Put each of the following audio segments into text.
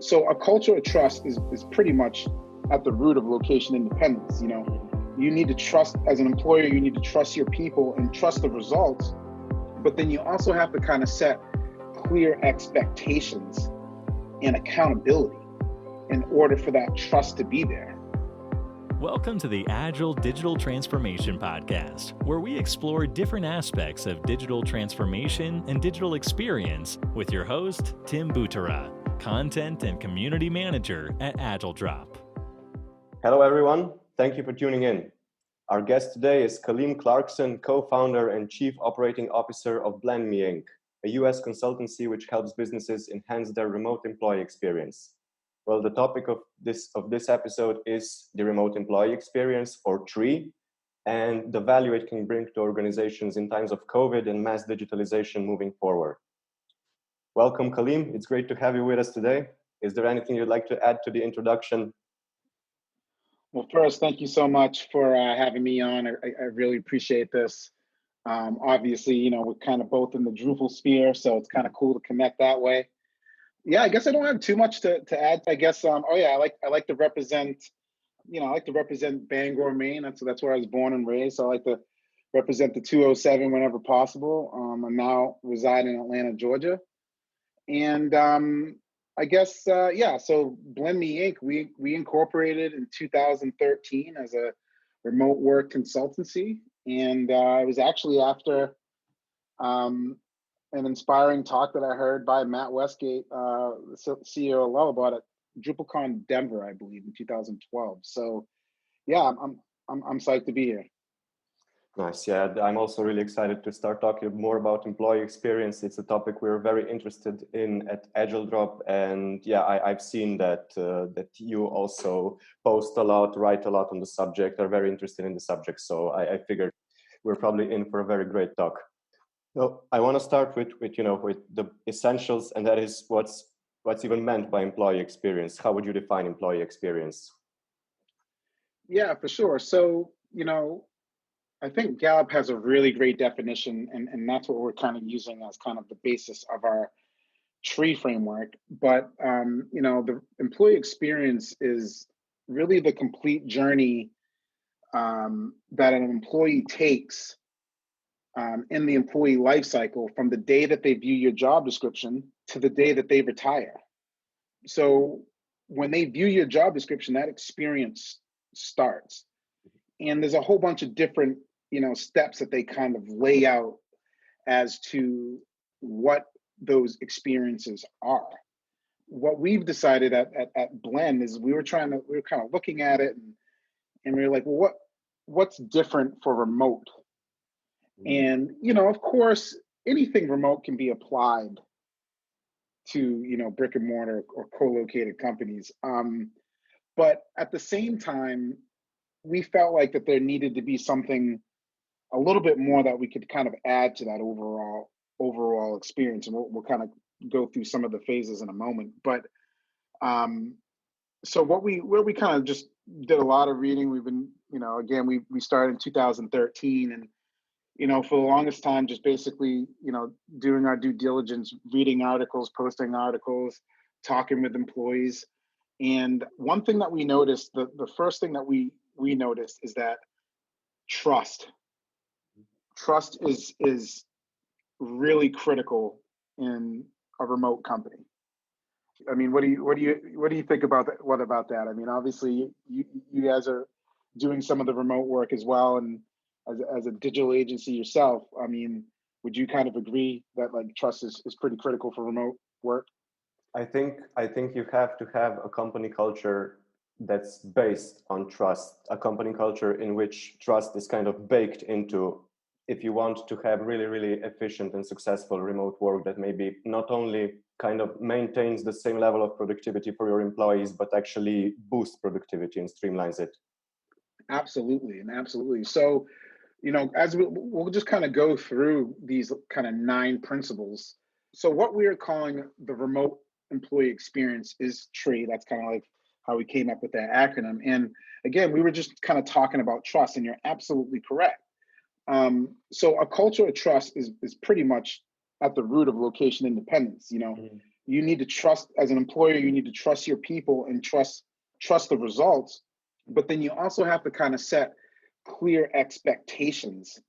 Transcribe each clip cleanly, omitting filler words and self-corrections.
So a culture of trust is pretty much at the root of location independence. You need to trust, as an employer, you need to trust your people and trust the results, but then you also have to kind of set clear expectations and accountability in order for that trust to be there. Welcome to the Agile Digital Transformation Podcast, where we explore different aspects of digital transformation and digital experience with your host, Tim Butera, Content and Community Manager at AgileDrop. Hello, everyone. Thank you for tuning in. Our guest today is Kaleem Clarkson, co-founder and chief operating officer of BlendMe Inc., a US consultancy which helps businesses enhance their remote employee experience. Well, the topic of this episode is the remote employee experience, or TREE, and the value it can bring to organizations in times of COVID and mass digitalization moving forward. Welcome, Kaleem. It's great to have you with us today. Is there anything you'd like to add to the introduction? Well, first, thank you so much for having me on. I really appreciate this. Obviously, we're kind of both in the Drupal sphere, so it's kind of cool to connect that way. Yeah, I guess I don't have too much to add. I guess, I like to represent, Bangor, Maine. That's where I was born and raised. So I like to represent the 207 whenever possible. I now reside in Atlanta, Georgia. And I guess, so BlendMe Inc., we incorporated in 2013 as a remote work consultancy. And it was actually after an inspiring talk that I heard by Matt Westgate, the CEO of Lullaby at DrupalCon Denver, I believe, in 2012. So, yeah, I'm psyched to be here. Nice. Yeah, I'm also really excited to start talking more about employee experience. It's a topic we're very interested in at AgileDrop, and yeah, I've seen that you also post a lot, write a lot on the subject, are very interested in the subject. So I figured we're probably in for a very great talk. So I want to start with the essentials, and that is what's even meant by employee experience. How would you define employee experience? Yeah, for sure. So, I think Gallup has a really great definition, and that's what we're kind of using as kind of the basis of our TREE framework. But, the employee experience is really the complete journey that an employee takes in the employee life cycle from the day that they view your job description to the day that they retire. So when they view your job description, that experience starts. And there's a whole bunch of different, steps that they kind of lay out as to what those experiences are. What we've decided at Blend is we were kind of looking at it and we were like, well, what's different for remote? And, of course, anything remote can be applied to, brick and mortar or co-located companies. But at the same time, we felt like that there needed to be something a little bit more that we could kind of add to that overall experience. And we'll kind of go through some of the phases in a moment. But so where we kind of just did a lot of reading. We've been, again, we started in 2013 and, for the longest time, just basically, doing our due diligence, reading articles, posting articles, talking with employees. And one thing that we noticed, the first thing that we noticed is that trust is really critical in a remote company. I mean, what do you think about that? What about that? I mean, obviously you guys are doing some of the remote work as well, and as a digital agency yourself, I mean, would you kind of agree that like trust is pretty critical for remote work? I think you have to have a company culture that's based on trust, a company culture in which trust is kind of baked into, if you want to have really, really efficient and successful remote work that maybe not only kind of maintains the same level of productivity for your employees, but actually boosts productivity and streamlines it. Absolutely. So, as we'll just kind of go through these kind of 9 principles. So what we are calling the remote employee experience is TREE. That's kind of like how we came up with that acronym. And again, we were just kind of talking about trust, and you're absolutely correct. So a culture of trust is pretty much at the root of location independence. You need to trust, as an employer, you need to trust your people and trust the results. But then you also have to kind of set clear expectations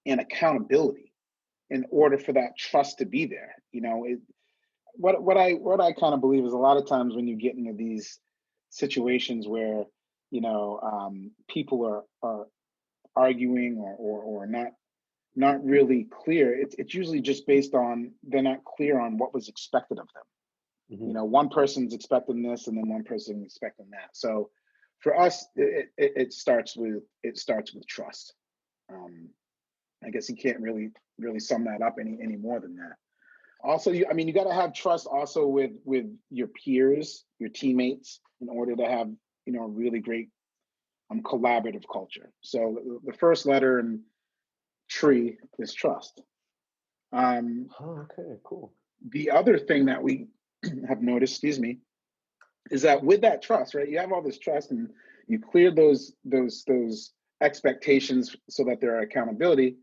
and accountability in order for that trust to be there. What I kind of believe is a lot of times when you get into these situations where people are arguing or not really clear, it's usually just based on they're not clear on what was expected of them. One person's expecting this and then one person expecting that. So for us, it starts with trust. I guess you can't really sum that up any more than that. Also, you got to have trust also with your peers, your teammates, in order to have a really great collaborative culture. So the first letter in tree is trust. Okay, cool. The other thing that we have noticed, is that with that trust, right? You have all this trust, and you clear those expectations so that there are accountability.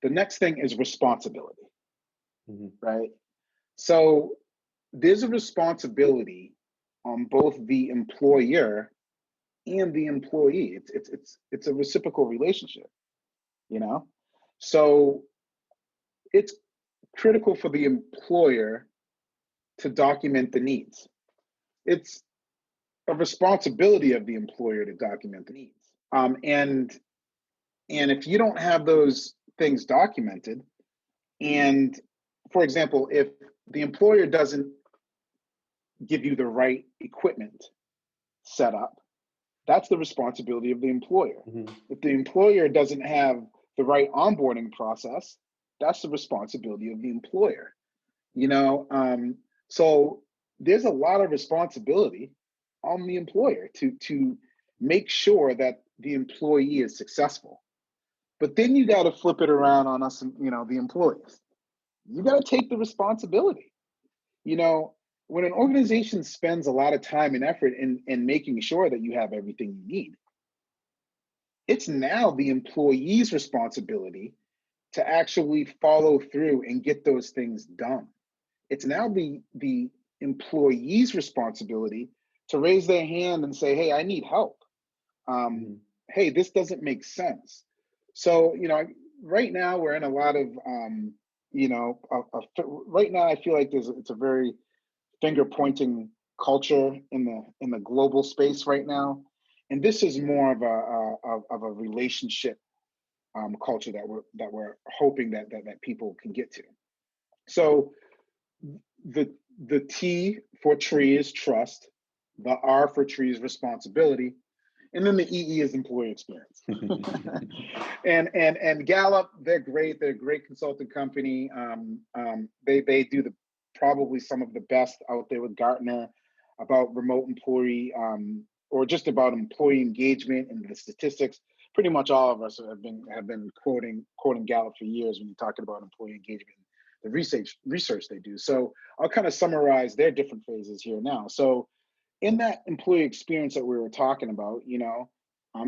The next thing is responsibility, right? So there's a responsibility on both the employer and the employee. It's a reciprocal relationship, So it's critical for the employer to document the needs. It's a responsibility of the employer to document the needs. And if you don't have those things documented, and for example, if the employer doesn't give you the right equipment set up, that's the responsibility of the employer. If the employer doesn't have the right onboarding process, that's the responsibility of the employer. So there's a lot of responsibility on the employer to make sure that the employee is successful. But then you got to flip it around on us, the employees. You got to take the responsibility. When an organization spends a lot of time and effort in making sure that you have everything you need, it's now the employee's responsibility to actually follow through and get those things done. It's now the employee's responsibility to raise their hand and say, hey, I need help. Hey, this doesn't make sense. So, right now we're in a lot of, right now I feel like it's a very finger pointing culture in the global space right now. And this is more of a relationship culture that we're hoping that people can get to. So the T for tree is trust, the R for tree is responsibility, and then the EE is employee experience. and Gallup, they're great. They're a great consulting company. They do probably some of the best out there with Gartner about remote employee or just about employee engagement and the statistics. Pretty much all of us have been quoting Gallup for years when you're talking about employee engagement, the research they do. So I'll kind of summarize their different phases here now. So in that employee experience that we were talking about,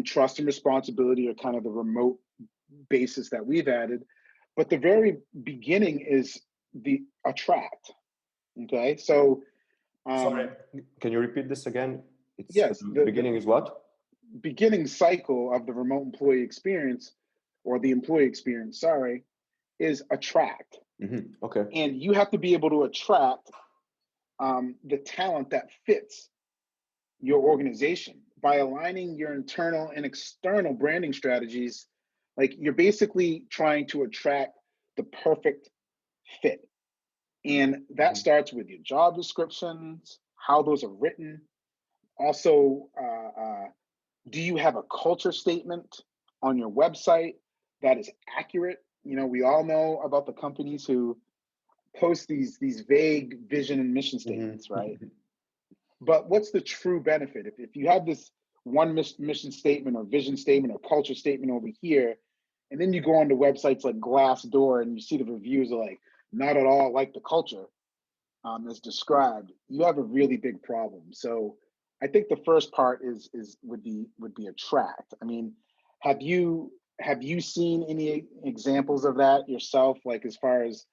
trust and responsibility are kind of the remote basis that we've added. But the very beginning is the attract. Okay, so sorry, can you repeat this again? Yes, the beginning is what? Beginning cycle of the remote employee experience, or the employee experience, sorry, is attract. Okay. And you have to be able to attract the talent that fits your organization by aligning your internal and external branding strategies. Like, you're basically trying to attract the perfect fit. And that starts with your job descriptions, how those are written. Also, do you have a culture statement on your website that is accurate? We all know about the companies who post these vague vision and mission statements, right? But what's the true benefit? If you have this one mission statement or vision statement or culture statement over here, and then you go on to websites like Glassdoor and you see the reviews are like, not at all like the culture as described, you have a really big problem. So I think the first part would be attract. I mean, have you seen any examples of that yourself? Like, as far as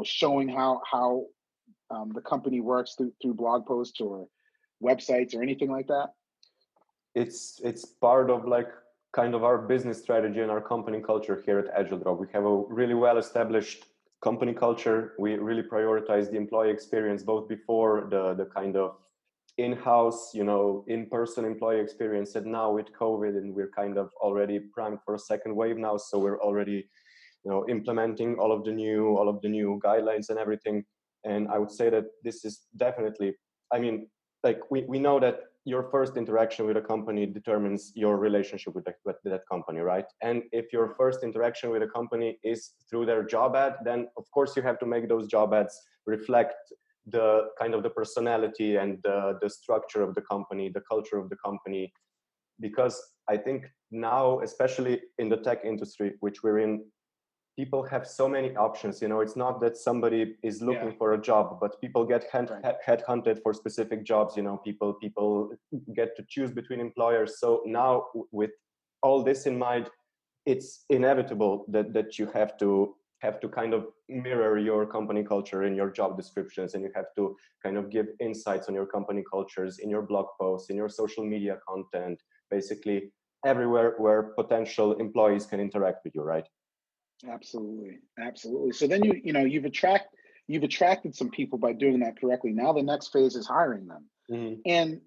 showing how the company works through blog posts or websites or anything like that? It's part of like kind of our business strategy and our company culture here at Agile Drop. We have a really well established company culture. We really prioritize the employee experience both before the kind of in-house, in-person employee experience, and now with COVID, and we're kind of already primed for a second wave now. So we're already, implementing all of the new guidelines and everything. And I would say that this is definitely, I mean, like we know that your first interaction with a company determines your relationship with that company, right? And if your first interaction with a company is through their job ad, then of course you have to make those job ads reflect the kind of the personality and the structure of the company, the culture of the company. Because I think now, especially in the tech industry, which we're in, people have so many options. It's not that somebody is looking for a job, but people get headhunted for specific jobs. People get to choose between employers. So now, with all this in mind, it's inevitable that you have to kind of mirror your company culture in your job descriptions, and you have to kind of give insights on your company cultures in your blog posts, in your social media content, basically everywhere where potential employees can interact with you, right? Absolutely. So then you've attracted some people by doing that correctly. Now the next phase is hiring them. Mm-hmm. And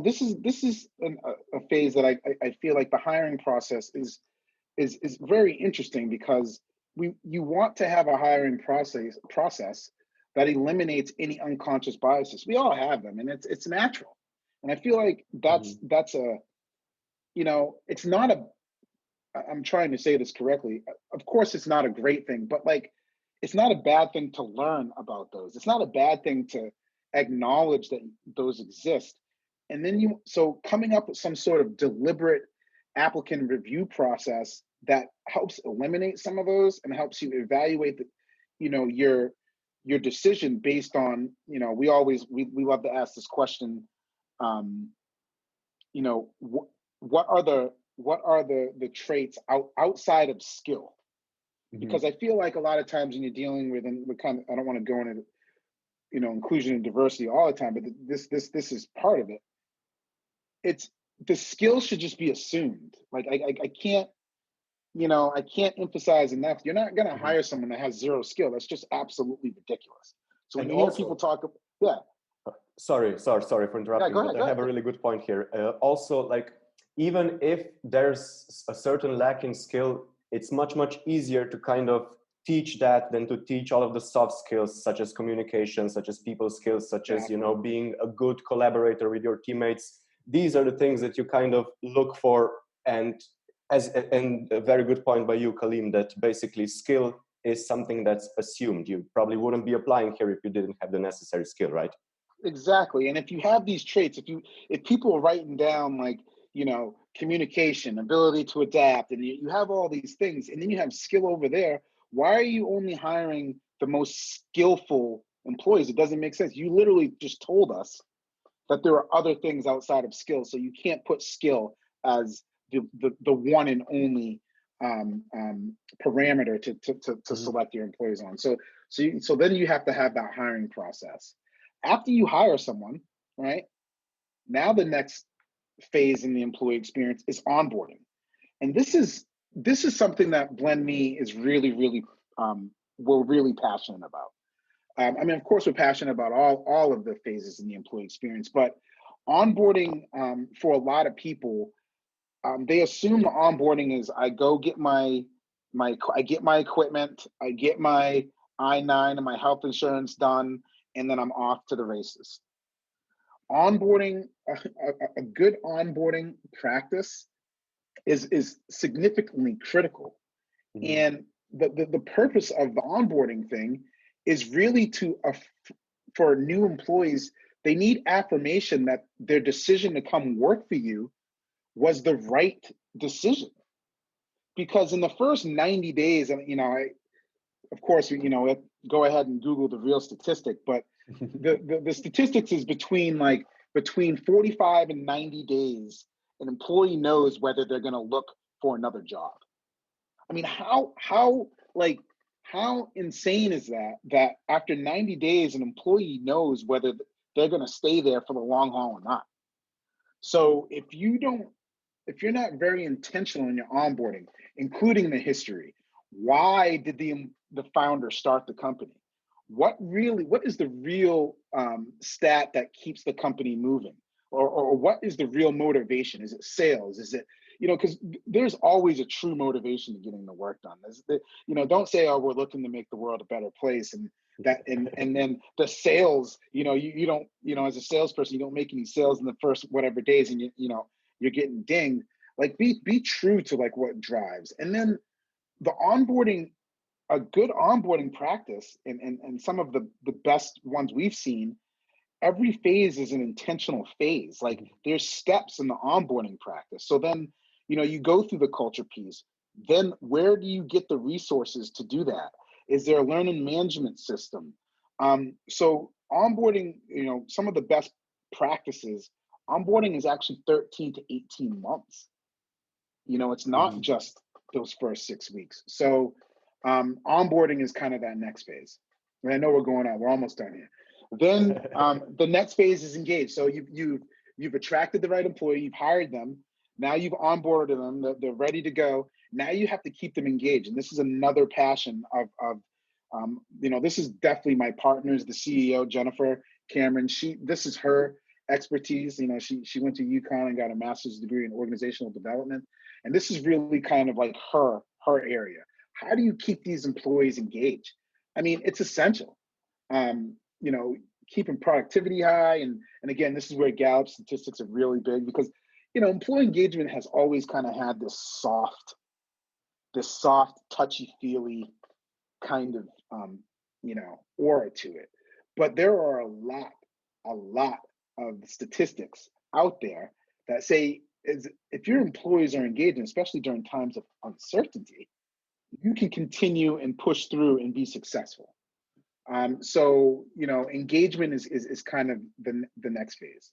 this is a phase that I feel like the hiring process is very interesting, because you want to have a hiring process that eliminates any unconscious biases. We all have them, and it's natural. And I feel like that's it's not a, I'm trying to say this correctly. Of course, it's not a great thing, but like, it's not a bad thing to learn about those. It's not a bad thing to acknowledge that those exist. And then so coming up with some sort of deliberate applicant review process that helps eliminate some of those and helps you evaluate your decision based on, we love to ask this question, what are the traits outside of skill? Because I feel like a lot of times when you're dealing with, and kind of, I don't want to go into inclusion and diversity all the time, but this is part of it. It's the skill should just be assumed. Like I can't emphasize enough. You're not going to hire someone that has zero skill. That's just absolutely ridiculous. So when you hear people talk, Sorry for interrupting, but I have a really good point here. Also, like, even if there's a certain lacking skill, it's much easier to kind of teach that than to teach all of the soft skills, such as communication, such as people skills, such as being a good collaborator with your teammates. These are the things that you kind of look for, and a very good point by you, Kaleem, that basically skill is something that's assumed. You probably wouldn't be applying here if you didn't have the necessary skill, right? Exactly. And if you have these traits, if people are writing down like, communication, ability to adapt, and you have all these things, and then you have skill over there, why are you only hiring the most skillful employees? It doesn't make sense. You literally just told us that there are other things outside of skill, so you can't put skill as the one and only parameter to select your employees on. So then you have to have that hiring process. After you hire someone, right? Now the next phase in the employee experience is onboarding, and this is something that BlendMe is really we're really passionate about. I mean, of course, we're passionate about all of the phases in the employee experience, but onboarding, for a lot of people, they assume the onboarding is I go get I get my equipment, I get my I-9 and my health insurance done, and then I'm off to the races. Onboarding, a good onboarding practice is significantly critical. And the purpose of the onboarding thing is really for new employees, they need affirmation that their decision to come work for you was the right decision. Because in the first 90 days, and of course, go ahead and Google the real statistic, but the statistics is between 45 and 90 days, an employee knows whether they're going to look for another job. I mean, how How insane is that? That after 90 days, an employee knows whether they're going to stay there for the long haul or not. So if you're not very intentional in your onboarding, including the history, why did the founder start the company? What is the real stat that keeps the company moving, or what is the real motivation? Is it sales? Is it, because there's always a true motivation to getting the work done. Don't say, oh, we're looking to make the world a better place, and then the sales, you don't, as a salesperson, you don't make any sales in the first whatever days, and you're getting dinged. Like, be true to like what drives. And then the onboarding, a good onboarding practice, and some of the best ones we've seen, every phase is an intentional phase. Like, there's steps in the onboarding practice. So then, you go through the culture piece. Then where do you get the resources to do that? Is there a learning management system? So onboarding, some of the best practices, onboarding is actually 13 to 18 months. It's not just those first 6 weeks. So onboarding is kind of that next phase. And I know we're almost done here. Then the next phase is engage. So you've attracted the right employee, you've hired them, now you've onboarded them, they're ready to go. Now you have to keep them engaged. And this is another passion of this is definitely my partner's, the CEO, Jennifer Cameron. This is her expertise. She went to UConn and got a master's degree in organizational development. And this is really kind of like her area. How do you keep these employees engaged? I mean, it's essential. Keeping productivity high. And again, this is where Gallup statistics are really big, because, employee engagement has always kind of had this soft, touchy-feely kind of, aura to it. But there are a lot of statistics out there that say, if your employees are engaged, especially during times of uncertainty, you can continue and push through and be successful. So engagement is kind of the next phase.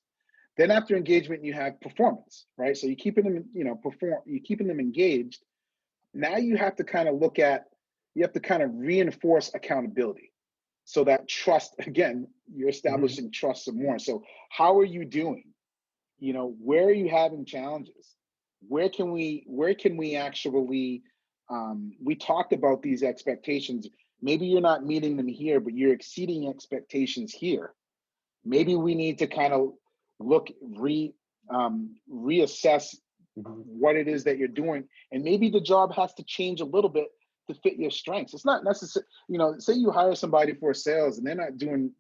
Then after engagement, you have performance, right? So you're keeping them, you're keeping them engaged. Now you have to kind of reinforce accountability. So that trust, again, you're establishing trust some more. So how are you doing? Where are you having challenges? Where can we actually, we talked about these expectations. Maybe you're not meeting them here, but you're exceeding expectations here. Maybe we need to kind of reassess what it is that you're doing. And maybe the job has to change a little bit to fit your strengths. It's not necessary, say you hire somebody for sales and they're not doing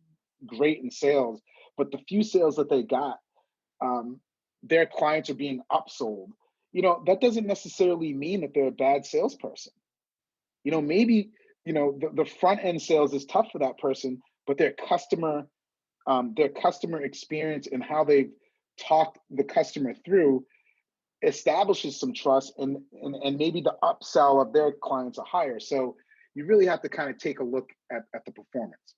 great in sales, but the few sales that they got, their clients are being upsold. That doesn't necessarily mean that they're a bad salesperson. Maybe, the front end sales is tough for that person, but their customer experience and how they've talked the customer through establishes some trust, and maybe the upsell of their clients are higher. So you really have to kind of take a look at the performance.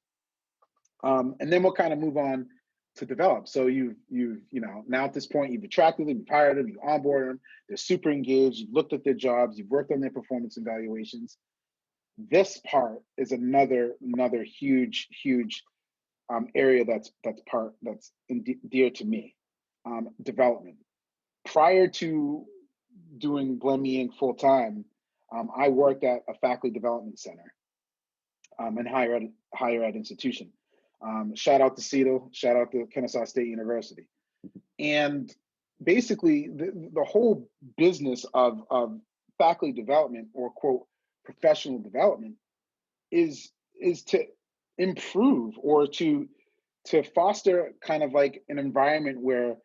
And then we'll kind of move on to develop. So you've now at this point, you've attracted them, you've hired them, you onboard them, they're super engaged, you've looked at their jobs, you've worked on their performance evaluations. This part is another huge area that's dear to me. Development. Prior to doing Blend Me Inc. full time, I worked at a faculty development center and higher ed institution. Shout out to CETL, shout out to Kennesaw State University. And basically the whole business of faculty development, or quote professional development, is to improve, or to foster kind of like an environment where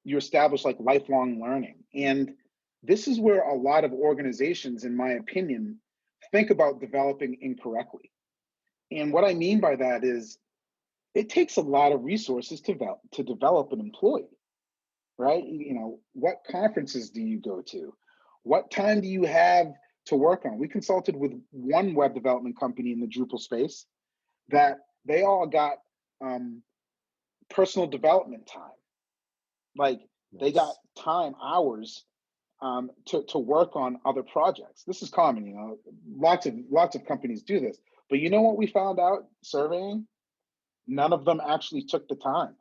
you establish like lifelong learning. And this is where a lot of organizations, in my opinion, think about developing incorrectly. And what I mean by that is, it takes a lot of resources to develop an employee, right? What conferences do you go to? What time do you have to work on? We consulted with one web development company in the Drupal space that they all got personal development time. Like, they got time, hours to work on other projects. This is common, lots of companies do this. But you know what we found out surveying? None of them actually took the time.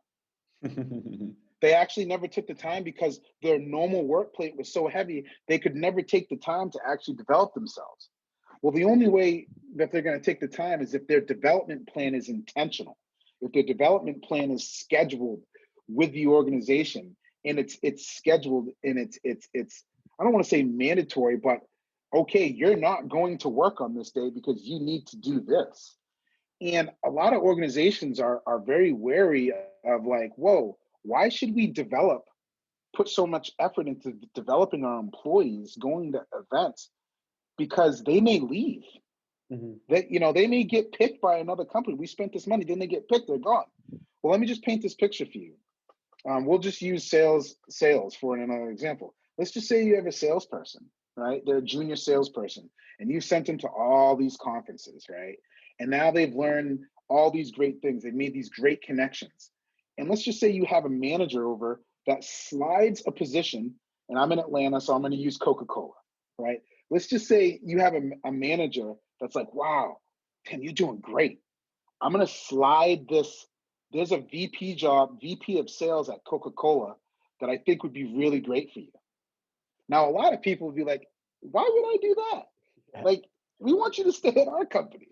They actually never took the time because their normal work plate was so heavy, they could never take the time to actually develop themselves. Well, the only way that they're going to take the time is if their development plan is intentional, if their development plan is scheduled with the organization, and it's scheduled, and it's I don't want to say mandatory, but okay, you're not going to work on this day because you need to do this. And a lot of organizations are very wary of, like, whoa, why should we put so much effort into developing our employees, going to events, because they may leave. That, they may get picked by another company. We spent this money, then they get picked, they're gone. Well, let me just paint this picture for you. We'll just use sales for another example. Let's just say you have a salesperson, right? They're a junior salesperson, and you sent them to all these conferences, right? And now they've learned all these great things. They've made these great connections. And let's just say you have a manager over that slides a position, and I'm in Atlanta, so I'm going to use Coca-Cola, right? Let's just say you have a manager that's like, wow, Tim, you're doing great. I'm going to slide this. There's a VP job, VP of sales at Coca-Cola, that I think would be really great for you. Now, a lot of people would be like, why would I do that? Yeah. Like, we want you to stay at our company.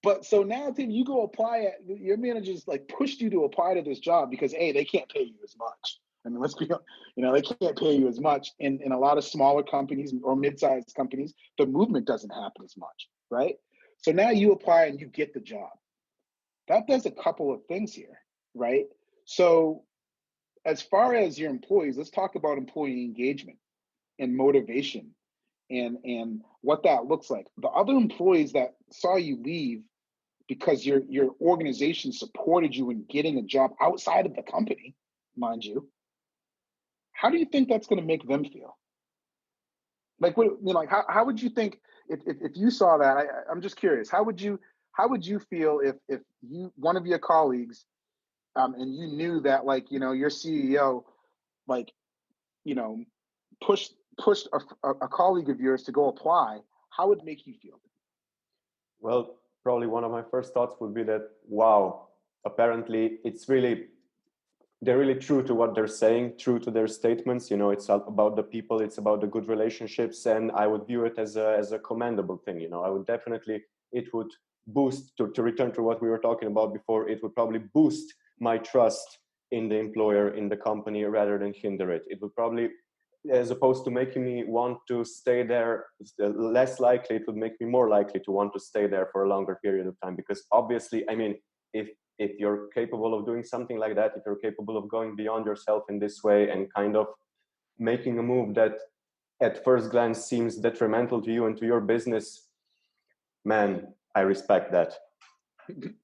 But so now, Tim, you go apply your manager's like pushed you to apply to this job because, A, they can't pay you as much. I mean, let's be, they can't pay you as much. In a lot of smaller companies or mid-sized companies, the movement doesn't happen as much, right? So now you apply and you get the job. That does a couple of things here, right? So as far as your employees, let's talk about employee engagement and motivation and what that looks like. The other employees that saw you leave because your organization supported you in getting a job outside of the company, mind you, how do you think that's going to make them feel? Like, how would you think if you saw that? I'm just curious. How would you feel if you, one of your colleagues, and you knew that, like, your CEO, like, pushed a colleague of yours to go apply? How would it make you feel? Well, probably one of my first thoughts would be that, wow, apparently they're really true to what they're saying, true to their statements. It's about the people, it's about the good relationships, and I would view it as a commendable thing. I would definitely, it would boost, to return to what we were talking about before, it would probably boost my trust in the employer, in the company, rather than hinder it. It would probably, as opposed to making me want to stay there less likely, it would make me more likely to want to stay there for a longer period of time. Because obviously, I mean, if you're capable of doing something like that, if you're capable of going beyond yourself in this way and kind of making a move that at first glance seems detrimental to you and to your business, man, I respect that.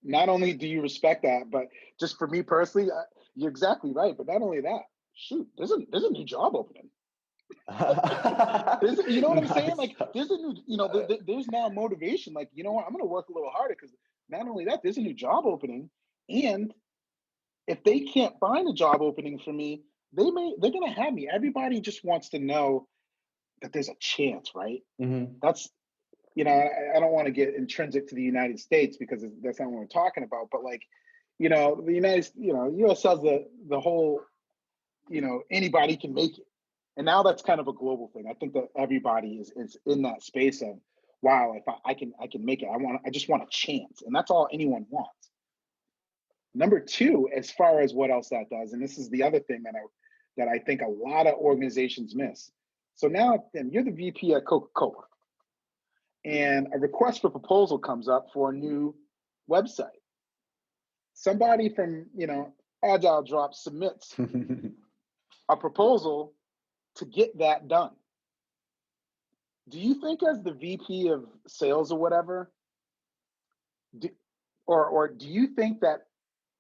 Not only do you respect that, but just for me personally, you're exactly right. But not only that, shoot, there's a new job opening. You know what I'm saying? Like, there's a new, there's now motivation. Like, you know what? I'm going to work a little harder because not only that, there's a new job opening. And if they can't find a job opening for me, they're going to have me. Everybody just wants to know that there's a chance, right? Mm-hmm. That's, I don't want to get intrinsic to the United States because that's not what we're talking about. But, like, the U.S. has the whole, anybody can make it. And now that's kind of a global thing. I think that everybody is in that space of, wow, if I can make it, I just want a chance. And that's all anyone wants. Number two, as far as what else that does, and this is the other thing that I think a lot of organizations miss. So now, Tim, you're the VP at Coca-Cola, and a request for proposal comes up for a new website. Somebody from, Agile Drop submits a proposal to get that done. Do you think, as the VP of sales or whatever, or do you think that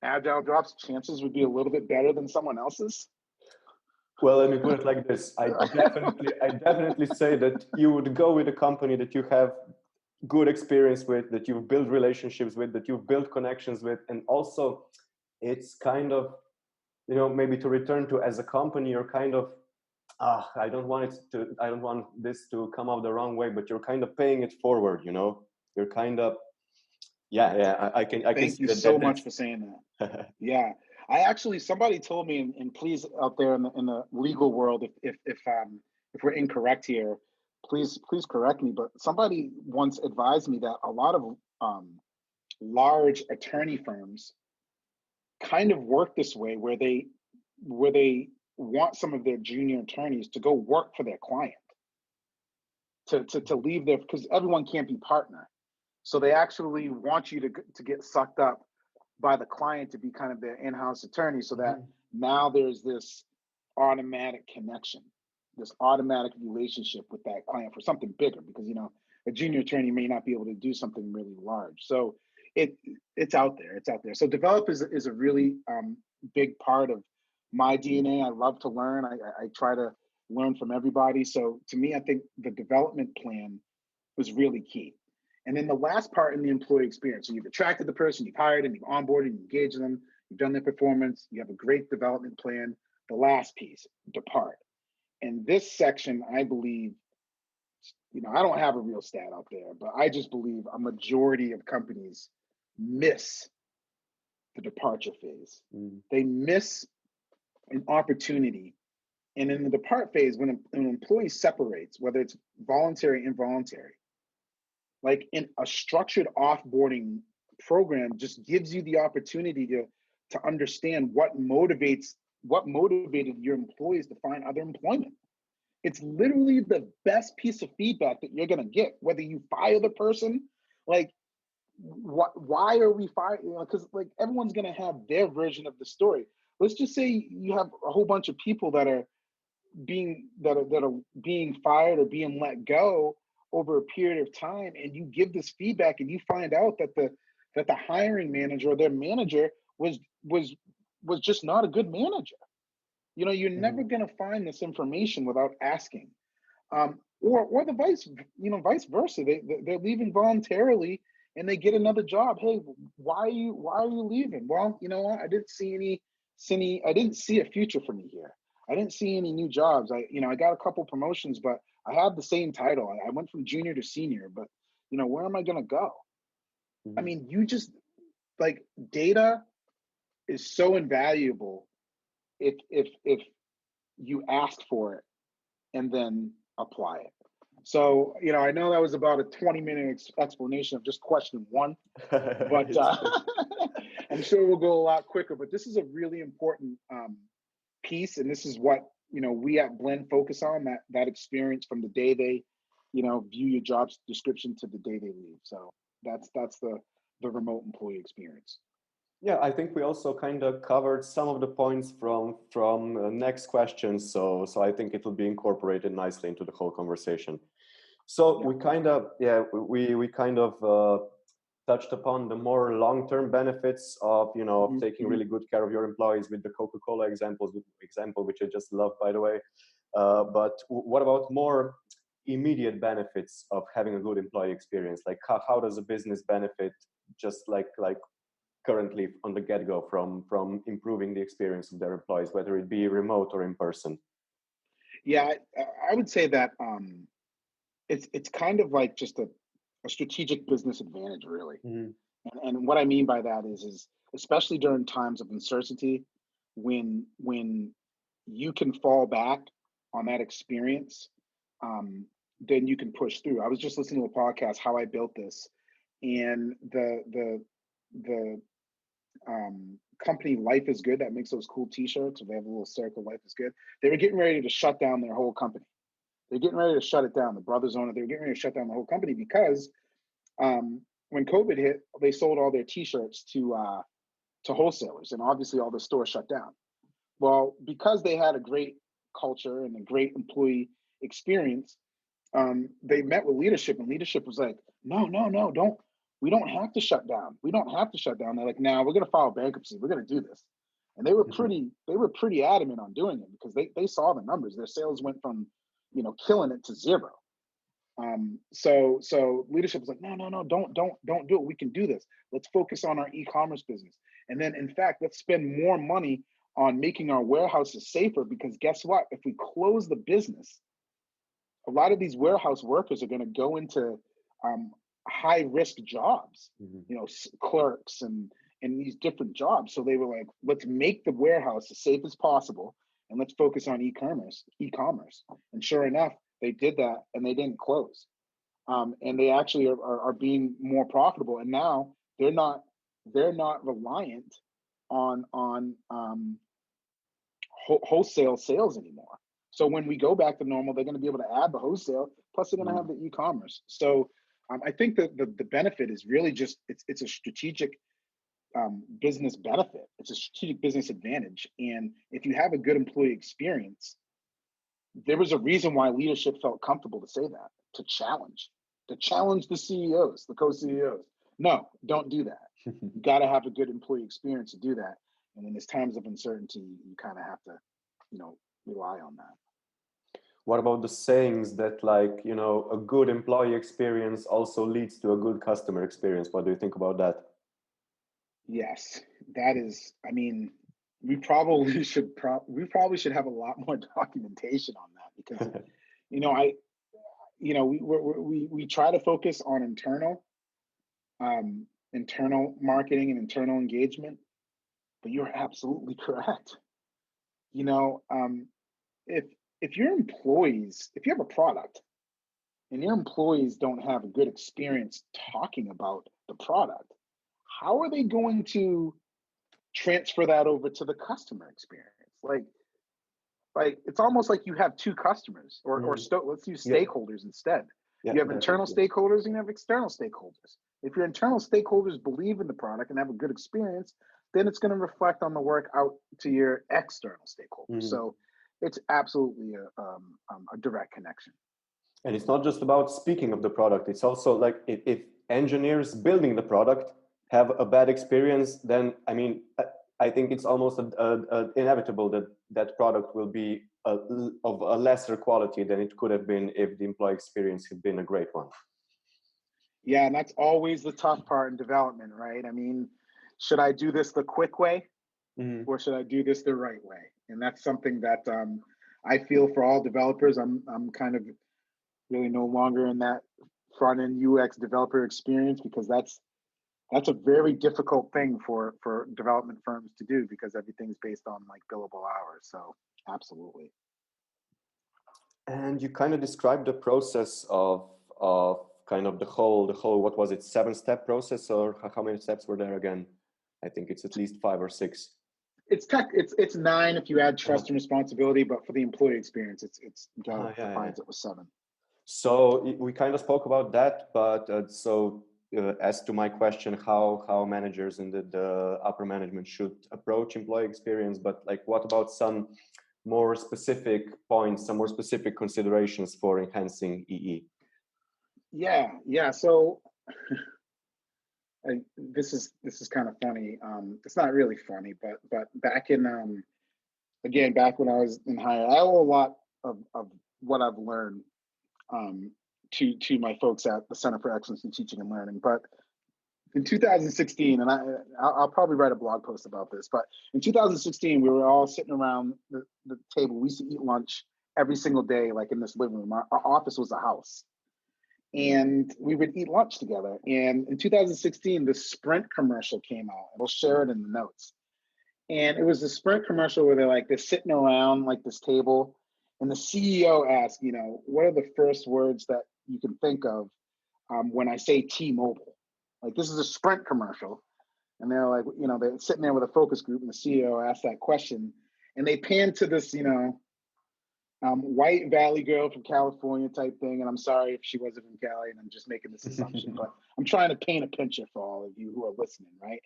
Agile Drop's chances would be a little bit better than someone else's? Well, let me put it like this. I definitely say that you would go with a company that you have good experience with, that you've built relationships with, that you've built connections with. And also, it's kind of, maybe to return to, as a company, you're kind of I don't want this to come out the wrong way, but you're kind of paying it forward, you know. You're kind of, yeah. I can Thank see you that so much that's for saying that. Yeah, I actually somebody told me, and please out there in the legal world, if we're incorrect here, please correct me. But somebody once advised me that a lot of um, large attorney firms kind of work this way, where they want some of their junior attorneys to go work for their client to leave there because everyone can't be partner. So they actually want you to get sucked up by the client to be kind of their in-house attorney so that Mhm. now there's this automatic connection, this automatic relationship with that client for something bigger because a junior attorney may not be able to do something really large. So it it's out there. It's out there. So develop is a really big part of my DNA. I love to learn. I try to learn from everybody. So to me, I think the development plan was really key. And then the last part in the employee experience. So you've attracted the person, you've hired them, you've onboarded, you engaged them, you've done their performance, you have a great development plan. The last piece, depart. And this section, I believe, I don't have a real stat out there, but I just believe a majority of companies miss the departure phase. Mm. They miss an opportunity. And in the depart phase, when an employee separates, whether it's voluntary, involuntary, like in a structured offboarding program just gives you the opportunity to understand what motivated your employees to find other employment. It's literally the best piece of feedback that you're going to get, whether you fire the person, like why are we firing, because like everyone's going to have their version of the story. Let's just say you have a whole bunch of people that are being fired or being let go over a period of time, and you give this feedback and you find out that the hiring manager or their manager was was just not a good manager. You're never Mhm. going to find this information without asking. Or the vice versa. They're leaving voluntarily and they get another job. Hey, why are you leaving? Well, you know what, I didn't see a future for me here. I didn't see any new jobs. I got a couple promotions, but I have the same title. I went from junior to senior, but where am I going to go? I Mhm. mean, you just, like, data is so invaluable if you ask for it and then apply it. So, I know that was about a 20-minute explanation of just question one, but It's good. I'm sure we'll go a lot quicker. But this is a really important piece, and this is what we at Blend focus on, that experience from the day they, view your job description to the day they leave. So that's the remote employee experience. Yeah, I think we also kind of covered some of the points from next questions, so I think it will be incorporated nicely into the whole conversation. So Yeah. we kind of we kind of touched upon the more long-term benefits of of Hmm. taking Hmm. really good care of your employees with the Coca-Cola example, which I just love, by the way. But what about more immediate benefits of having a good employee experience? Like how does a business benefit just like currently on the get-go from improving the experience of their employees, whether it be remote or in person? Yeah, I would say that it's kind of like just a strategic business advantage, really. Mhm. And what I mean by that is especially during times of uncertainty, when you can fall back on that experience, um, then you can push through. I was just listening to a podcast, How I Built This, and the company Life is Good that makes those cool T-shirts. They have a little circle, Life is Good. They were getting ready to shut down their whole company. They're getting ready to shut it down. The brothers own it. They were getting ready to shut down the whole company because when COVID hit, they sold all their T-shirts to wholesalers, and obviously all the stores shut down. Well, because they had a great culture and a great employee experience, they met with leadership, and leadership was like, "No, no, no, don't. We don't have to shut down. We don't have to shut down." They're like, "Now we're going to file bankruptcy. We're going to do this." And they were pretty adamant on doing it because they saw the numbers. Their sales went from killing it to zero. So leadership was like, no, no, no, don't do it. We can do this. Let's focus on our e-commerce business. And then in fact, let's spend more money on making our warehouses safer, because guess what? If we close the business, a lot of these warehouse workers are going to go into high risk jobs, you know, clerks and these different jobs. So they were like, let's make the warehouse as safe as possible, and let's focus on e-commerce. And sure enough, they did that, and they didn't close. And they actually are being more profitable. And now they're not reliant on wholesale sales anymore. So when we go back to normal, they're going to be able to add the wholesale, plus they're going to have the e-commerce. So I think that the benefit is really just it's a strategic business benefit. It's a strategic business advantage. And if you have a good employee experience, there was a reason why leadership felt comfortable to say that, to challenge the CEOs, the co-CEOs. No, don't do that. You got to have a good employee experience to do that. And when there's times of uncertainty, you kind of have to, you know, rely on that. What about the sayings that, like, you know, a good employee experience also leads to a good customer experience? What do you think about that? Yes, that is, I mean, we probably should have a lot more documentation on that, because, you know, we try to focus on internal marketing and internal engagement, but you're absolutely correct. You know, if your employees, if you have a product and your employees don't have a good experience talking about the product, how are they going to transfer that over to the customer experience? Like it's almost like you have two customers, or let's use stakeholders instead. You have internal stakeholders and you have external stakeholders. If your internal stakeholders believe in the product and have a good experience, then it's going to reflect on the work out to your external stakeholders. So it's absolutely a direct connection. And it's not just about speaking of the product. It's also like if engineers building the product have a bad experience, then I mean, I think it's almost inevitable that that product will be of a lesser quality than it could have been if the employee experience had been a great one. Yeah, and that's always the tough part in development, right? I mean, should I do this the quick way, or should I do this the right way? And that's something that I feel for all developers. I'm kind of really no longer in that front end UX developer experience, because that's a very difficult thing for development firms to do, because everything's based on like billable hours. So absolutely. And you kind of described the process of kind of the whole what was it, 7-step process, or how many steps were there again? I think it's at least 5 or 6. It's 9 if you add trust and responsibility, but for the employee experience, it's defines it with 7. So we kind of spoke about that, but as to my question, how managers in the upper management should approach employee experience, but like what about some more specific points, some more specific considerations for enhancing EE? Yeah. So this is kind of funny. It's not really funny, but back in back when I was in higher, I owe a lot of what I've learned to my folks at the Center for Excellence in Teaching and Learning. But in 2016, and I'll probably write a blog post about this, but in 2016, we were all sitting around the table. We used to eat lunch every single day, like in this living room. Our office was a house, and we would eat lunch together. And in 2016, the Sprint commercial came out. We'll share it in the notes. And it was the Sprint commercial where they're sitting around like this table, and the CEO asked, you know, what are the first words that you can think of when I say T-Mobile? Like, this is a Sprint commercial. And they're like, you know, they're sitting there with a focus group, and the CEO asked that question. And they pan to this, you know, white Valley girl from California type thing. And I'm sorry if she wasn't from Cali, and I'm just making this assumption, but I'm trying to paint a picture for all of you who are listening, right?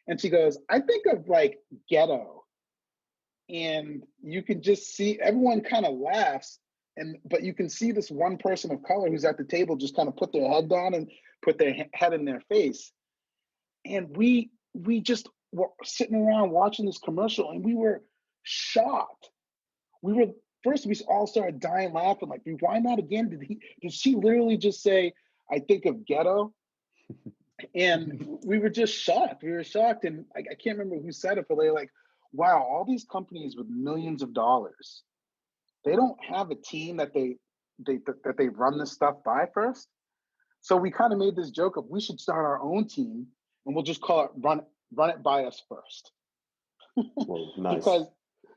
And she goes, I think of like ghetto. And you can just see everyone kind of laughs, but you can see this one person of color who's at the table just kind of put their head down and put their head in their face. And we just were sitting around watching this commercial, and we were shocked. We all started dying laughing, like, rewind that again. Did she literally just say, I think of ghetto? And we were just shocked. We were shocked. And I can't remember who said it, but they were like, wow, all these companies with millions of dollars, they don't have a team that they run this stuff by first. So we kind of made this joke of we should start our own team and we'll just call it run it by us first. Well, nice. Because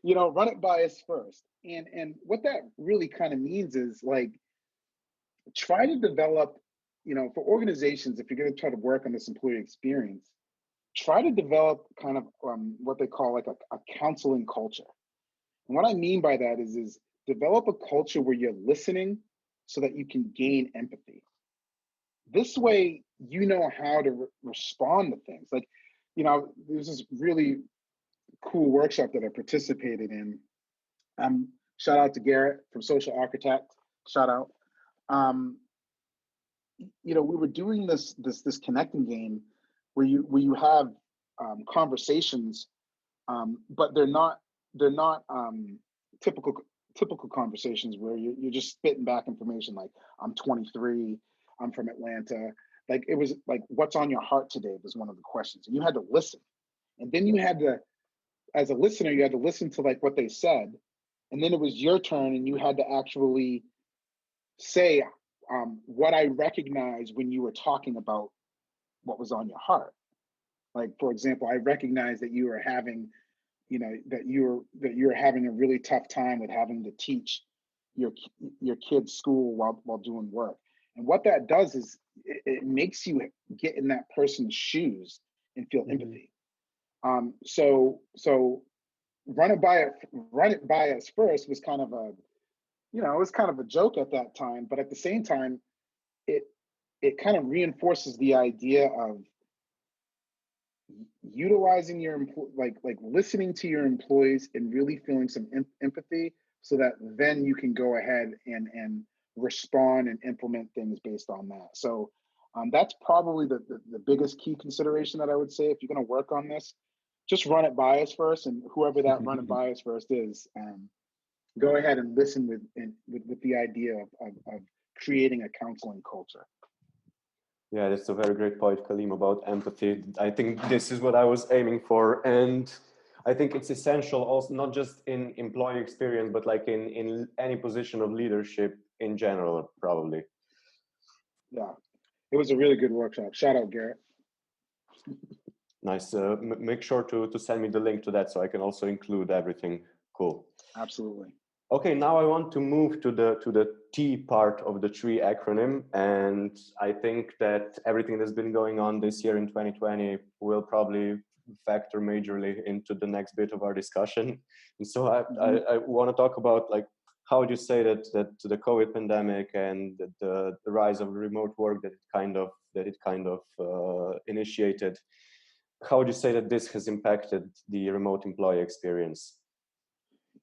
run it by us first. And what that really kind of means is like try to develop, for organizations, if you're going to try to work on this employee experience, try to develop kind of what they call like a counseling culture. And what I mean by that is develop a culture where you're listening so that you can gain empathy. This way, you know how to respond to things. Like, there's this really cool workshop that I participated in. Shout out to Garrett from Social Architect. Shout out. Um, we were doing this connecting game where you have conversations, but they're not typical typical conversations where you're just spitting back information like I'm 23, I'm from Atlanta. Like it was like what's on your heart today was one of the questions, and you had to listen, and then you had to, as a listener, you had to listen to like what they said, and then it was your turn, and you had to actually say what I recognized when you were talking about what was on your heart. Like, for example, I recognize that you were having, that you're having a really tough time with having to teach your your kids school while doing work. And what that does is it makes you get in that person's shoes and feel Mhm. empathy. So run it by us first was kind of a, it was kind of a joke at that time, but at the same time, it it kind of reinforces the idea of utilizing your like listening to your employees and really feeling some empathy so that then you can go ahead and respond and implement things based on that. So that's probably the biggest key consideration that I would say if you're going to work on this. Just run it by us first, and whoever that run it by us first is, go ahead and listen with the idea of creating a counseling culture. Yeah, that's a very great point, Kaleem, about empathy. I think this is what I was aiming for. And I think it's essential also, not just in employee experience, but like in any position of leadership in general, probably. Yeah, it was a really good workshop. Shout out, Garrett. Nice. Make sure to send me the link to that so I can also include everything. Cool. Absolutely. Okay, now I want to move to the T part of the TREE acronym, and I think that everything that's been going on this year in 2020 will probably factor majorly into the next bit of our discussion. And so I want to talk about like how would you say that the COVID pandemic and the rise of remote work that it kind of initiated, how would you say that this has impacted the remote employee experience?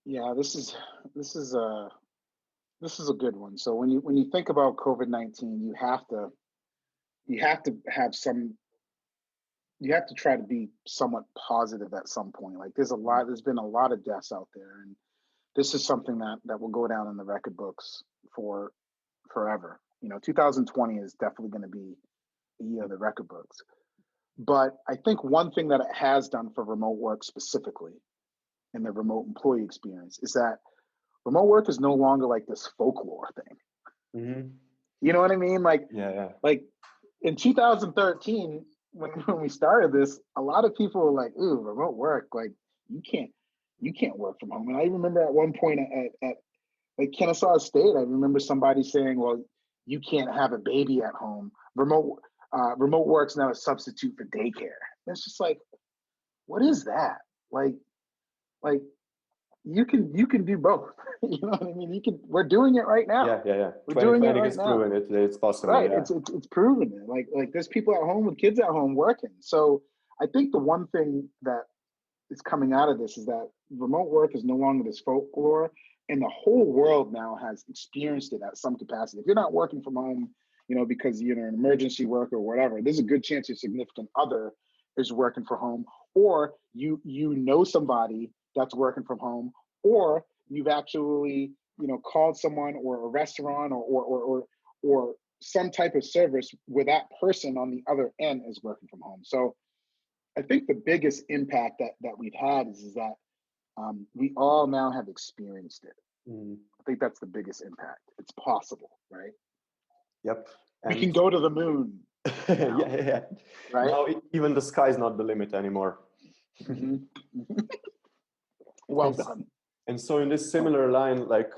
Yeah, this is a good one. So when you think about COVID-19, you have to have some you have to try to be somewhat positive at some point. Like there's been a lot of deaths out there, and this is something that will go down in the record books for forever. 2020 is definitely going to be the year of the record books. But I think one thing that it has done for remote work specifically and the remote employee experience is that remote work is no longer like this folklore thing. Mm-hmm. You know what I mean? Like, Yeah. like in 2013, when we started this, a lot of people were like, "Ooh, remote work! Like, you can't you can't work from home." And I remember at one point at like Kennesaw State, I remember somebody saying, "Well, you can't have a baby at home. Remote work's not a substitute for daycare." And it's just like, what is that? Like, like you can do both. You know what I mean? We're doing it right now. Yeah. We're doing it 2020 right has now. proven it. It's possible. Right. Yeah. It's proven it. Like there's people at home with kids at home working. So I think the one thing that is coming out of this is that remote work is no longer this folklore, and the whole world now has experienced it at some capacity. If you're not working from home, because you're an emergency worker or whatever, there's a good chance your significant other is working from home, or you know somebody that's working from home, or you've actually called someone or a restaurant or some type of service where that person on the other end is working from home. So I think the biggest impact that we've had is that We all now have experienced it. Mm. I think that's the biggest impact. It's possible, right? Yep. We And can go to the moon yeah, now, yeah, yeah. right? Now even the sky is not the limit anymore. Hmm. Well And done. and so in this similar line, like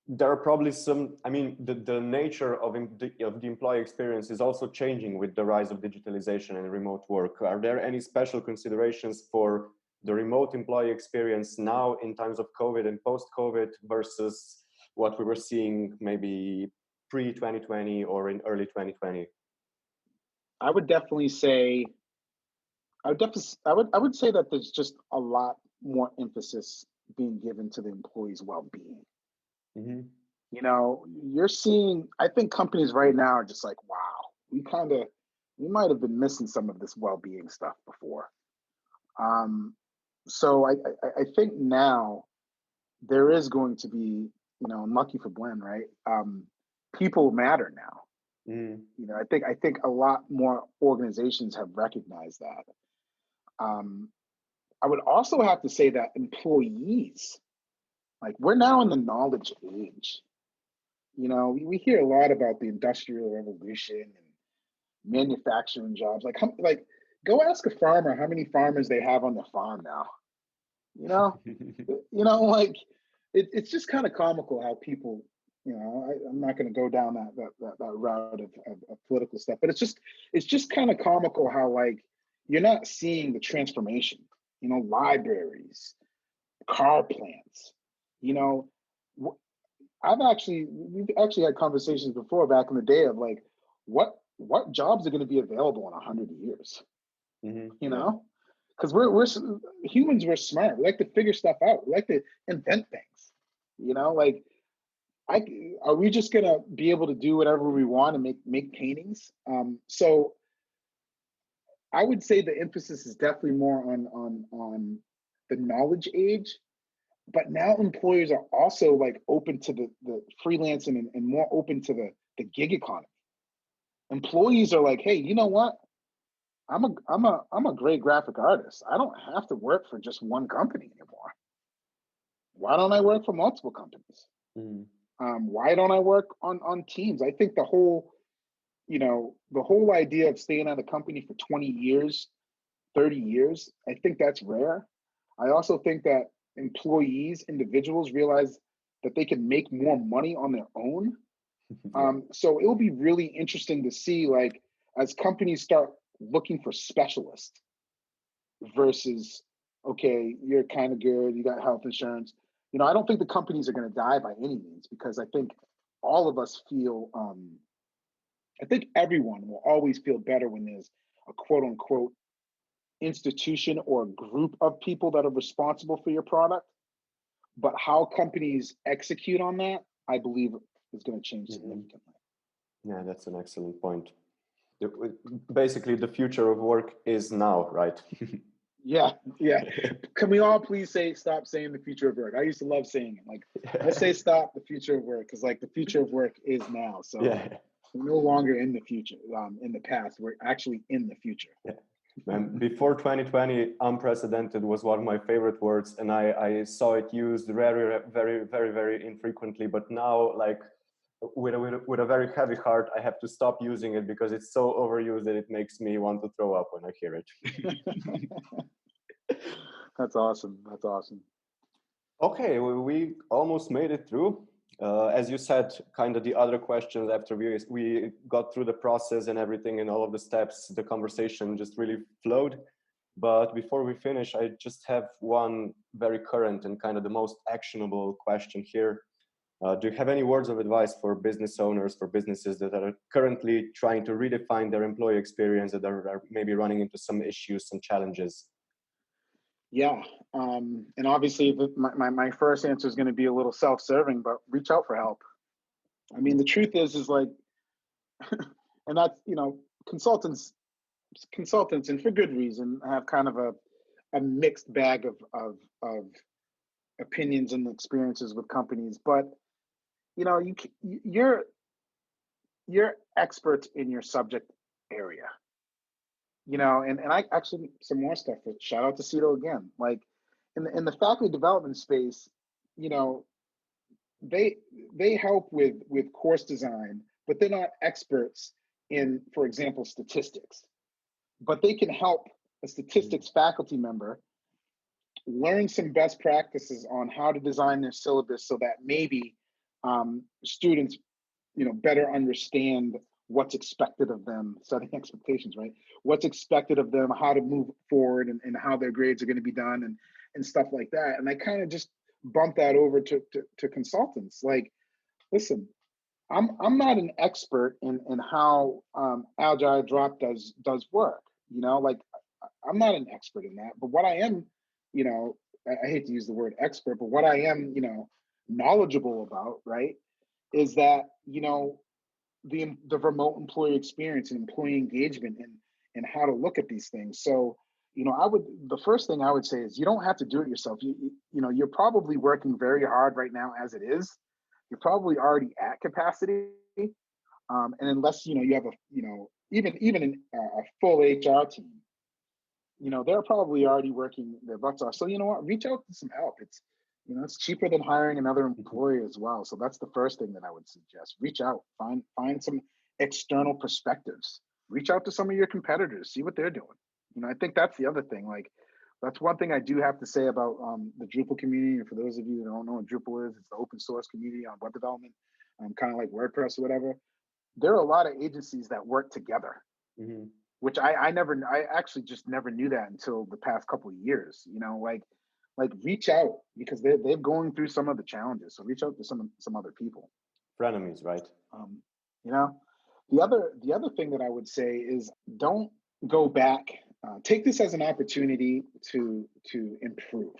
there are probably some. I mean, the nature of the employee experience is also changing with the rise of digitalization and remote work. Are there any special considerations for the remote employee experience now in times of COVID and post-COVID versus what we were seeing maybe pre-2020 or in early 2020? I would definitely say I would say that there's just a lot more emphasis being given to the employee's well-being. Mm-hmm. You're seeing, I think companies right now are just like, wow, we might have been missing some of this well-being stuff before. Um, so I think now there is going to be, and lucky for Glenn, right? People matter now. Mm-hmm. I think a lot more organizations have recognized that. Um, I would also have to say that employees, like we're now in the knowledge age. We hear a lot about the industrial revolution and manufacturing jobs. Like go ask a farmer how many farmers they have on their farm now. You know, like it's just kind of comical how people. I'm not going to go down that route of political stuff, but it's just kind of comical how like you're not seeing the transformation. Libraries, car plants. You know, we've actually had conversations before back in the day of like, what jobs are going to be available in 100 years? Mm-hmm. You Yeah. know, because we're humans, we're smart. We like to figure stuff out. We like to invent things. Like I are we just gonna be able to do whatever we want and make paintings? So I would say the emphasis is definitely more on the knowledge age, but now employers are also like open to the freelancing and more open to the gig economy. Employees are like, hey, you know what? I'm a great graphic artist. I don't have to work for just one company anymore. Why don't I work for multiple companies? Mm-hmm. Why don't I work on teams? I think the whole idea of staying at a company for 20 years, 30 years, I think that's rare. I also think that individuals realize that they can make more money on their own. Yeah. So it'll be really interesting to see, like, as companies start looking for specialists versus, okay, you're kind of good, you got health insurance. I don't think the companies are going to die by any means because I think all of us feel, I think everyone will always feel better when there's a quote unquote institution or a group of people that are responsible for your product. But how companies execute on that, I believe, is going to change Mm-hmm. significantly. Yeah, that's an excellent point. Basically, the future of work is now, right? Yeah, yeah. Can we all please stop saying the future of work? I used to love saying it. Like, let's say stop the future of work because, like, the future of work is now. So Yeah. we're no longer in the future, in the past. We're actually in the future. Yeah. And before 2020, unprecedented was one of my favorite words, and I saw it used very, very, very, very infrequently. But now, like with a very heavy heart, I have to stop using it because it's so overused that it makes me want to throw up when I hear it. That's awesome. That's awesome. Okay, we almost made it through. As you said, kind of the other questions after we got through the process and everything and all of the steps, the conversation just really flowed. But before we finish, I just have one very current and kind of the most actionable question here. Do you have any words of advice for business owners, for businesses that are currently trying to redefine their employee experience, that are maybe running into some issues, some challenges? Yeah. And obviously, my first answer is going to be a little self-serving, but reach out for help. I mean, the truth is like, and that's, consultants, and for good reason, have kind of a mixed bag of opinions and experiences with companies. But, you're experts in your subject area. And I actually some more stuff. Shout out to Cito again. Like in the faculty development space, you know, they they help with course design, but they're not experts in, for example, statistics. But they can help a Mhm. statistics faculty member learn some best practices on how to design their syllabus so that maybe students, better understand what's expected of them, setting expectations, right? What's expected of them, how to move forward, and how their grades are going to be done, and stuff like that. And I kind of just bump that over to consultants. Like, listen, I'm not an expert in how agile drop does work. Like, I'm not an expert in that. But what I am, you know, I hate to use the word expert, but what I am, knowledgeable about, right, is that the remote employee experience and employee engagement, and how to look at these things. So, the first thing I would say is you don't have to do it yourself. You're probably working very hard right now as it is. You're probably already at capacity. And unless, you have even a full HR team, they're probably already working their butts off. So, you know what, reach out to some help. It's cheaper than hiring another employee as well. So that's the first thing that I would suggest. Reach out, find some external perspectives. Reach out to some of your competitors, see what they're doing. I think that's the other thing. Like, that's one thing I do have to say about the Drupal community. And for those of you that don't know what Drupal is, it's the open source community on web development, kind of like WordPress or whatever. There are a lot of agencies that work together, Mhm. which I actually just never knew that until the past couple of years. Like reach out, because they're going through some of the challenges. So reach out to some other people. Frenemies, right? Um, you know, the other thing that I would say is, don't go back. Take this as an opportunity to improve.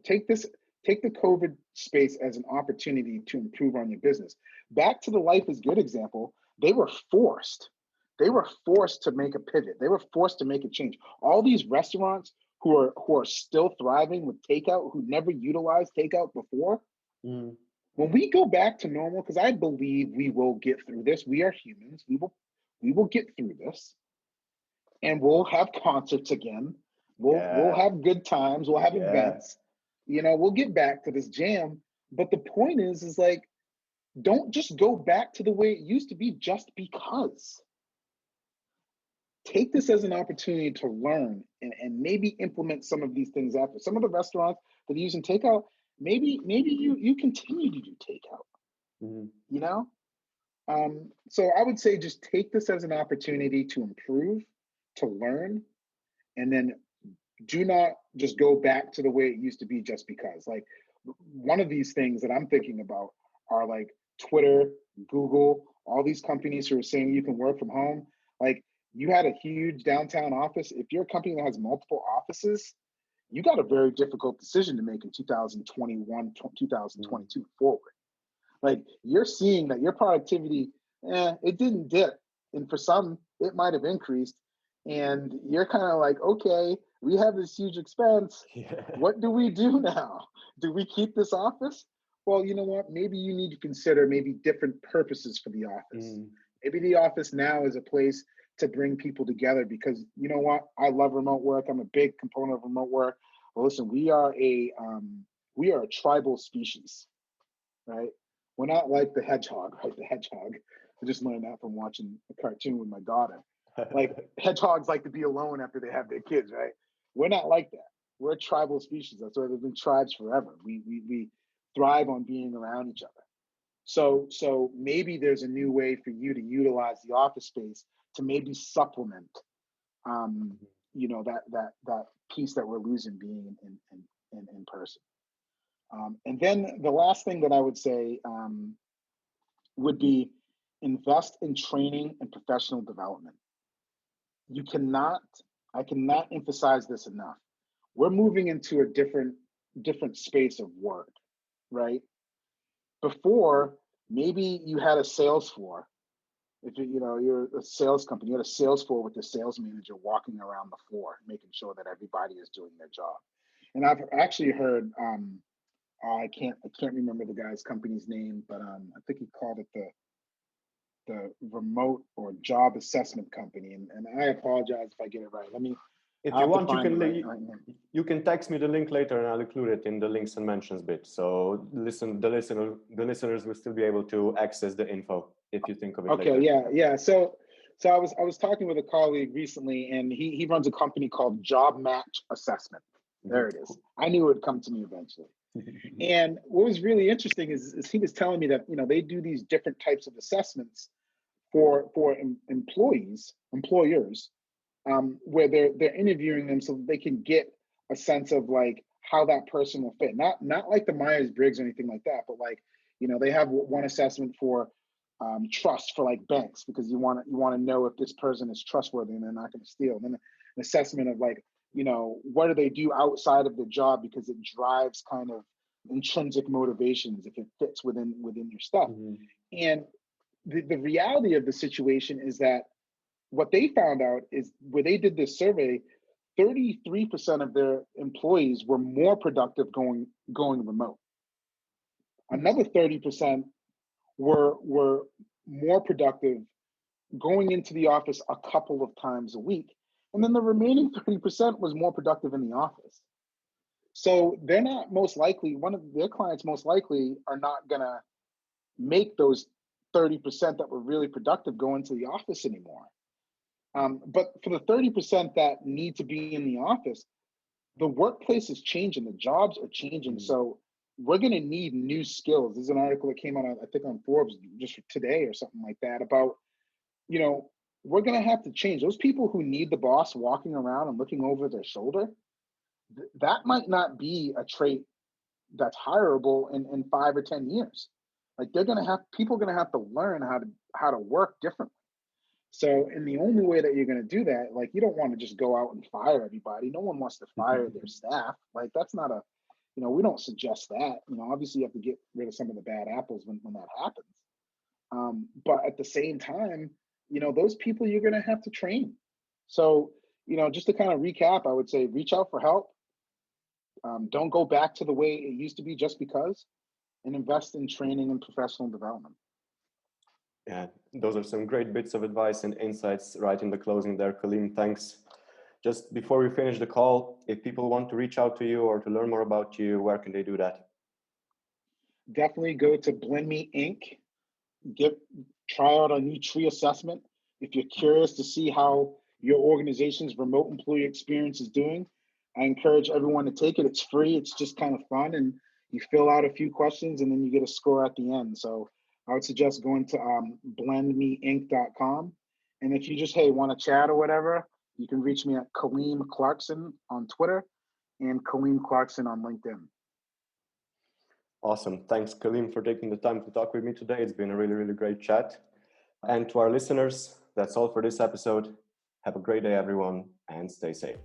Take the COVID space as an opportunity to improve on your business. Back to the Life is Good example, they were forced. They were forced to make a pivot. They were forced to make a change. All these restaurants who are still thriving with takeout, who never utilized takeout before, Mhm. when we go back to normal, because I believe we will get through this. We are humans. We will get through this, and we'll have concerts again. We'll Yeah, have good times. We'll have yeah. events. We'll get back to this jam. But the point is like, don't just go back to the way it used to be just because. Take this as an opportunity to learn, and maybe implement some of these things after. Some of the restaurants that are using takeout, maybe you continue to do takeout, Mhm. you know? So I would say just take this as an opportunity to improve, to learn, and then do not just go back to the way it used to be just because. Like, one of these things that I'm thinking about are like Twitter, Google, all these companies who are saying you can work from home. Like, you had a huge downtown office. If you're a company that has multiple offices, you got a very difficult decision to make in 2021, Mhm. 2022 forward. Like, you're seeing that your productivity, it didn't dip. And for some, it might have increased. And you're kind of like, okay, we have this huge expense. Yeah. What do we do now? Do we keep this office? Well, you know what? Maybe you need to consider maybe different purposes for the office. Mhm. Maybe the office now is a place to bring people together, because you know what? I love remote work. I'm a big component of remote work. But listen, we are a tribal species, right? We're not like the hedgehog, right? The hedgehog. I just learned that from watching a cartoon with my daughter. Like, hedgehogs like to be alone after they have their kids, right? We're not like that. We're a tribal species. That's why there've been tribes forever. We thrive on being around each other. So maybe there's a new way for you to utilize the office space to maybe supplement, um, that piece that we're losing, being in person. And then the last thing that I would say, would be, invest in training and professional development. You cannot, I cannot emphasize this enough. We're moving into a different space of work, right? Before, maybe you had a sales floor. If you're a sales company, you had a sales floor with the sales manager walking around the floor, making sure that everybody is doing their job. And I've actually heard, I can't remember the guy's company's name, but I think he called it the remote or job assessment company. And I apologize if I get it right. If I'll you have to want, find it right now. you can text me the link later, and I'll include it in the links and mentions bit. So the listeners will still be able to access the info if you think of it Okay, later. yeah. So I was talking with a colleague recently, and he runs a company called Job Match Assessment. There it is. I knew it would come to me eventually. And what was really interesting is he was telling me that they do these different types of assessments for employers, where they're interviewing them so that they can get a sense of like how that person will fit. Not like the Myers-Briggs or anything like that, but like they have one assessment for trust for like banks, because you want to know if this person is trustworthy and they're not going to steal. And then an assessment of like what do they do outside of the job, because it drives kind of intrinsic motivations if it fits within your stuff. And the reality of the situation is that what they found out is where they did this survey, 33% of their employees were more productive going remote. Another 30% were more productive going into the office a couple of times a week. And then the remaining 30% was more productive in the office. So they're not most likely, one of their clients most likely are not going to make those 30% that were really productive go into the office anymore. But for the 30% that need to be in the office, the workplace is changing, the jobs are changing. So we're going to need new skills. There's an article that came out, I think, on Forbes just today or something like that about, we're going to have to change. Those people who need the boss walking around and looking over their shoulder, that might not be a trait that's hireable in 5 or 10 years. Like people are going to have to learn how to work differently. So, and the only way that you're going to do that, like, you don't want to just go out and fire everybody. No one wants to fire their staff. Like, that's not we don't suggest that. Obviously you have to get rid of some of the bad apples when that happens. But at the same time, those people you're going to have to train. So, just to kind of recap, I would say reach out for help. Don't go back to the way it used to be just because, and invest in training and professional development. Yeah, those are some great bits of advice and insights right in the closing there, Kaleem. Thanks. Just before we finish the call, if people want to reach out to you or to learn more about you, where can they do that? Definitely go to Blend Me Inc. Try out a new tree assessment. If you're curious to see how your organization's remote employee experience is doing, I encourage everyone to take it. It's free. It's just kind of fun, and you fill out a few questions and then you get a score at the end. So I would suggest going to blendmeinc.com. And if you just, want to chat or whatever, you can reach me at Kaleem Clarkson on Twitter and Kaleem Clarkson on LinkedIn. Awesome. Thanks, Kaleem, for taking the time to talk with me today. It's been a really, really great chat. And to our listeners, that's all for this episode. Have a great day, everyone, and stay safe.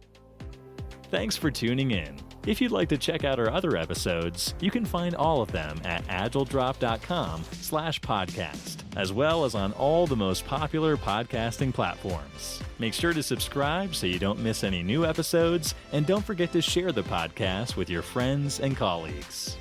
Thanks for tuning in. If you'd like to check out our other episodes, you can find all of them at agiledrop.com/podcast, as well as on all the most popular podcasting platforms. Make sure to subscribe so you don't miss any new episodes, and don't forget to share the podcast with your friends and colleagues.